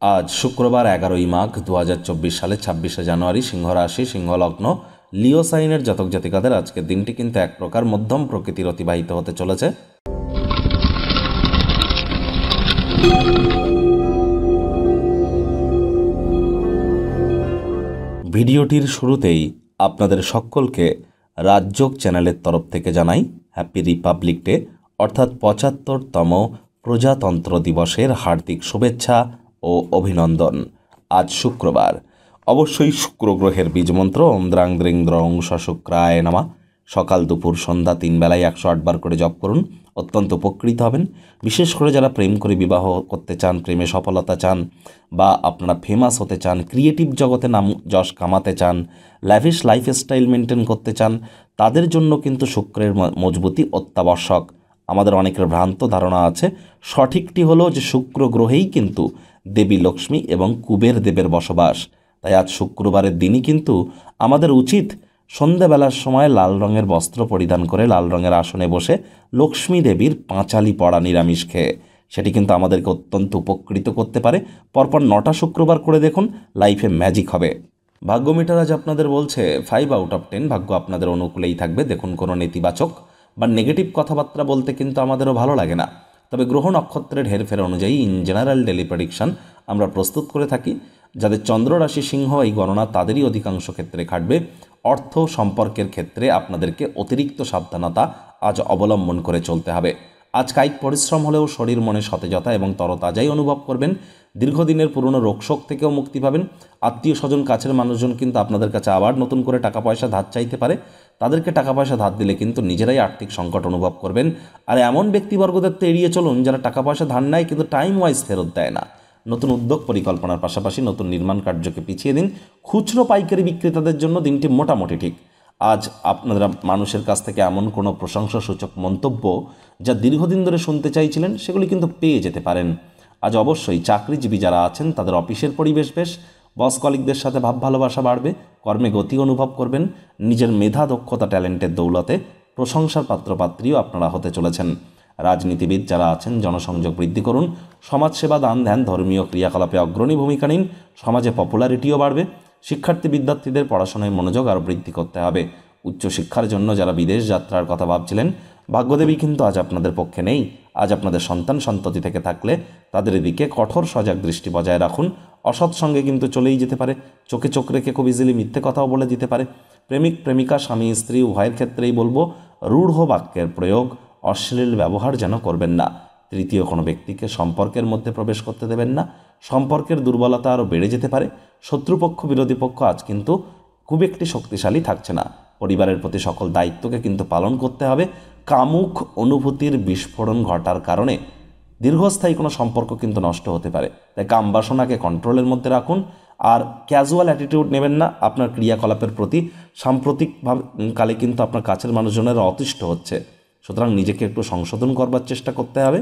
আজ শুক্রবার 11ই মাঘ 2024 সালে 26শে জানুয়ারি, সিংহ রাশি, সিংহ লগ্ন, লিও সাইনের জাতক জাতিকাদের আজকের দিনটি কিন্তু এক প্রকার মধ্যম প্রকৃতির অতিবাহিত হতে চলেছে। ভিডিওটির শুরুতেই আপনাদের সকলকে রাজযোগ চ্যানেলের তরফ থেকে জানাই হ্যাপি রিপাবলিক ডে, অর্থাৎ 75তম প্রজাতন্ত্র দিবসের হার্দিক শুভেচ্ছা ও অভিনন্দন। আজ শুক্রবার, অবশ্যই শুক্র গ্রহের বীজমন্ত্র ওম দ্রাং দ্রিং দ্রং শুক্রায় নমঃ সকাল দুপুর সন্ধ্যা 3 বেলায় 108 বার করে জপ করুন, অত্যন্ত উপকৃত হবেন। বিশেষ করে যারা প্রেম করে বিবাহ করতে চান, প্রেমে সফলতা চান, বা আপনারা ফেমাস হতে চান, ক্রিয়েটিভ জগতে নাম যশ কামাতে চান, ল্যাভিশ লাইফস্টাইল মেনটেন করতে চান, তাদের জন্য কিন্তু শুক্রের মজবুতি অত্যাবশ্যক। আমাদের অনেকের ভ্রান্ত ধারণা আছে, সঠিকটি হলো যে শুক্র গ্রহেই কিন্তু দেবী লক্ষ্মী এবং কুবের দেবের বসবাস। তাই আজ শুক্রবারের দিনই কিন্তু আমাদের উচিত সন্ধ্যাবেলার সময় লাল রঙের বস্ত্র পরিধান করে লাল রঙের আসনে বসে লক্ষ্মী দেবীর পাঁচালি পড়া নিরামিষ খেয়ে, সেটি কিন্তু আমাদেরকে অত্যন্ত উপকৃত করতে পারে। পরপর 9টা শুক্রবার করে দেখুন, লাইফে ম্যাজিক হবে। ভাগ্য মিটার আজ আপনাদের বলছে 5 আউট অফ 10, ভাগ্য আপনাদের অনুকূলেই থাকবে। দেখুন, কোনো নেতিবাচক বা নেগেটিভ কথাবার্তা বলতে কিন্তু আমাদেরও ভালো লাগে না, তবে গ্রহ নক্ষত্রের হেরফের অনুযায়ী ইন জেনারেল ডেলি প্রেডিকশন আমরা প্রস্তুত করে থাকি। যাদের চন্দ্র রাশি সিংহ, এই গণনা তাদেরই অধিকাংশ ক্ষেত্রে খাটবে। অর্থ সম্পর্কের ক্ষেত্রে আপনাদেরকে অতিরিক্ত সাবধানতা আজ অবলম্বন করে চলতে হবে। আজ কায়িক পরিশ্রম হলেও শরীর মনে সতেজতা এবং তরতাজাই অনুভব করবেন। দীর্ঘদিনের পুরনো রোগশোক থেকেও মুক্তি পাবেন। আত্মীয় স্বজন, কাছের মানুষজন কিন্তু আপনাদের কাছে আবার নতুন করে টাকা পয়সা ধার চাইতে পারে। তাদেরকে টাকা পয়সা ধার দিলে কিন্তু নিজেরাই আর্থিক সংকট অনুভব করবেন। আর এমন ব্যক্তিবর্গদের তো এড়িয়ে চলুন যারা টাকা পয়সা ধার নেয় কিন্তু টাইম ওয়াইজ ফেরত দেয় না। নতুন উদ্যোগ পরিকল্পনার পাশাপাশি নতুন নির্মাণ কার্যকে পিছিয়ে দিন। খুচরো পাইকারি বিক্রেতাদের জন্য দিনটি মোটামুটি ঠিক। আজ আপনারা মানুষের কাছ থেকে এমন কোনো প্রশংসাসূচক মন্তব্য যা দীর্ঘদিন ধরে শুনতে চাইছিলেন, সেগুলি কিন্তু পেয়ে যেতে পারেন। আজ অবশ্যই চাকরিজীবী যারা আছেন তাদের অফিসের পরিবেশ বেশ, বস কলিগদের সাথে ভাব ভালোবাসা বাড়বে, কর্মে গতি অনুভব করবেন। নিজের মেধা, দক্ষতা, ট্যালেন্টের দৌলতে প্রশংসার পাত্রপাত্রীও আপনারা হতে চলেছেন। রাজনীতিবিদ যারা আছেন জনসংযোগ বৃদ্ধি করুন। সমাজসেবা, দান ধ্যান, ধর্মীয় ক্রিয়াকলাপে অগ্রণী ভূমিকা নিন। সমাজে পপুলারিটিও বাড়বে। শিক্ষার্থী বিদ্যার্থীদের পড়াশোনায় মনোযোগ আরও বৃদ্ধি করতে হবে। উচ্চশিক্ষার জন্য যারা বিদেশ যাত্রার কথা ভাবছিলেন, ভাগ্যদেবী কিন্তু আজ আপনাদের পক্ষে নেই। আজ আপনাদের সন্তান সন্ততি থেকে থাকলে তাদের দিকে কঠোর সজাগ দৃষ্টি বজায় রাখুন। অসৎ সঙ্গে কিন্তু চলেই যেতে পারে। চোখে চোখ রেখে খুব ইজিলি মিথ্যে কথাও বলে দিতে পারে। প্রেমিক প্রেমিকা, স্বামী স্ত্রী উভয়ের ক্ষেত্রেই বলবো, রূঢ় বাক্যের প্রয়োগ, অশ্লীল ব্যবহার যেন করবেন না। তৃতীয় কোনো ব্যক্তিকে সম্পর্কের মধ্যে প্রবেশ করতে দেবেন না। সম্পর্কের দুর্বলতা আরও বেড়ে যেতে পারে। শত্রুপক্ষ, বিরোধী পক্ষ আজ কিন্তু খুব একটি শক্তিশালী থাকছে না। পরিবারের প্রতি সকল দায়িত্বকে কিন্তু পালন করতে হবে। কামুক অনুভূতির বিস্ফোরণ ঘটার কারণে দীর্ঘস্থায়ী কোনো সম্পর্ক কিন্তু নষ্ট হতে পারে। তাই কামবাসনাকে কন্ট্রোলের মধ্যে রাখুন। আর ক্যাজুয়াল অ্যাটিটিউড নেবেন না আপনার ক্রিয়াকলাপের প্রতি। সাম্প্রতিকভাবে কালে কিন্তু আপনার কাছের মানুষজনেরা অতিষ্ঠ হচ্ছে, সুতরাং নিজেকে একটু সংশোধন করবার চেষ্টা করতে হবে।